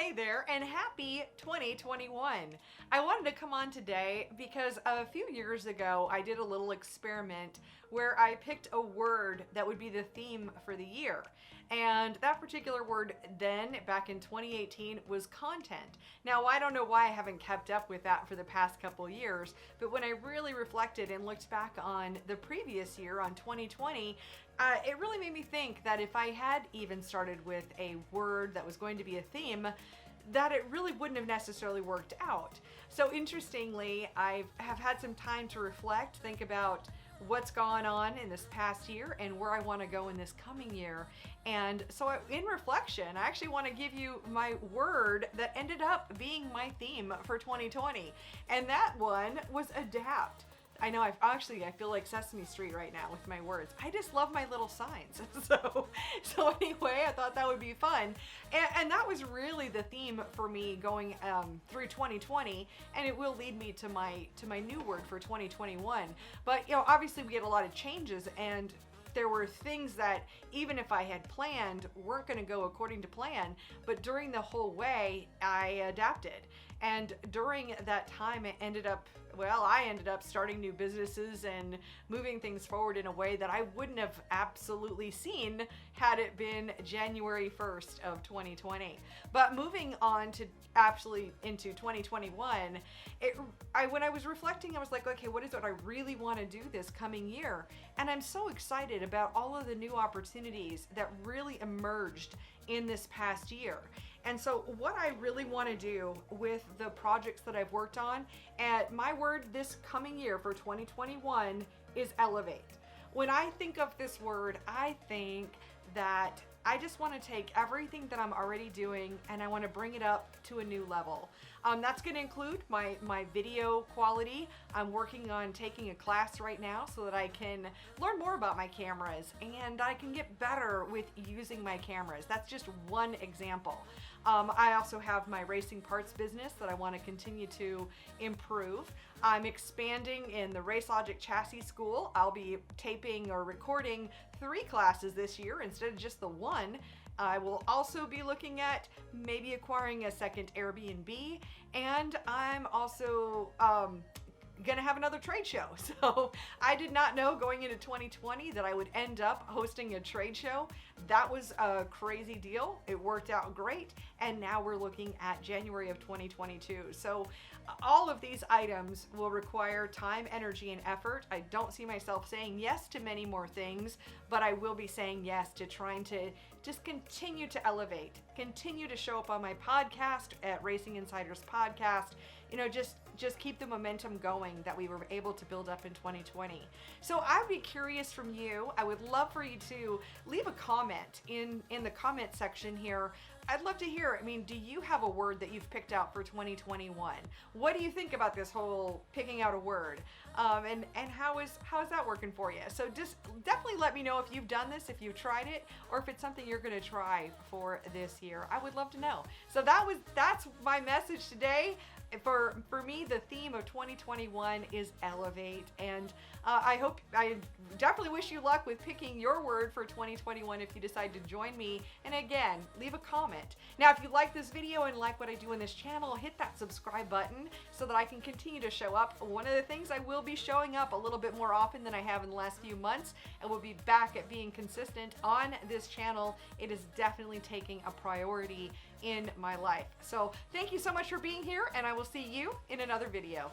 Hey there, and happy 2021. I wanted to come on today because a few years ago I did a little experiment where I picked a word that would be the theme for the year. And that particular word then, back in 2018, was content. Now, I don't know why I haven't kept up with that for the past couple years, but when I really reflected and looked back on the previous year, on 2020, it really made me think that if I had even started with a word that was going to be a theme, that it really wouldn't have necessarily worked out. So interestingly, I have had some time to reflect, think about what's gone on in this past year and where I want to go in this coming year. And so in reflection, I actually want to give you my word that ended up being my theme for 2020. And that one was adapt. I know, I feel like Sesame Street right now with my words. I just love my little signs. So anyway, I thought that would be fun. And that was really the theme for me going through 2020, and it will lead me to my new word for 2021. But obviously we had a lot of changes, and there were things that even if I had planned weren't going to go according to plan, but during the whole way I adapted. And during that time I ended up starting new businesses and moving things forward in a way that I wouldn't have absolutely seen had it been January 1st of 2020. But moving on to actually into 2021, when I was reflecting, I was like, okay, what is it I really want to do this coming year? And I'm so excited about all of the new opportunities that really emerged in this past year. And so what I really want to do with the projects that I've worked on, and my word this coming year for 2021 is elevate. When I think of this word, I think that I just want to take everything that I'm already doing and I want to bring it up to a new level. That's going to include my video quality. I'm working on taking a class right now so that I can learn more about my cameras and I can get better with using my cameras. That's just one example. I also have my racing parts business that I want to continue to improve. I'm expanding in the Race Logic Chassis School. I'll be taping or recording 3 classes this year instead of just the one. I will also be looking at maybe acquiring a second Airbnb, and I'm also gonna have another trade show. So I did not know going into 2020 that I would end up hosting a trade show. That was a crazy deal. It worked out great, and now we're looking at January of 2022. So all of these items will require time, energy, and effort. I don't see myself saying yes to many more things, but I will be saying yes to trying to just continue to elevate, continue to show up on my podcast at Racing Insiders Podcast, just keep the momentum going that we were able to build up in 2020. So I'd be curious from you. I would love for you to leave a comment in the comment section here. I'd love to hear. Do you have a word that you've picked out for 2021? What do you think about this whole picking out a word? And how is that working for you? So just definitely let me know if you've done this, if you've tried it, or if it's something you're going to try for this year. I would love to know. So that's my message today. For me, the theme of 2021 is elevate, and I definitely wish you luck with picking your word for 2021 if you decide to join me. And again, leave a comment. Now, if you like this video and like what I do on this channel, hit that subscribe button so that I can continue to show up. One of the things, I will be showing up a little bit more often than I have in the last few months, and we'll be back at being consistent on this channel. It is definitely taking a priority in my life. So thank you so much for being here, and I will see you in another video.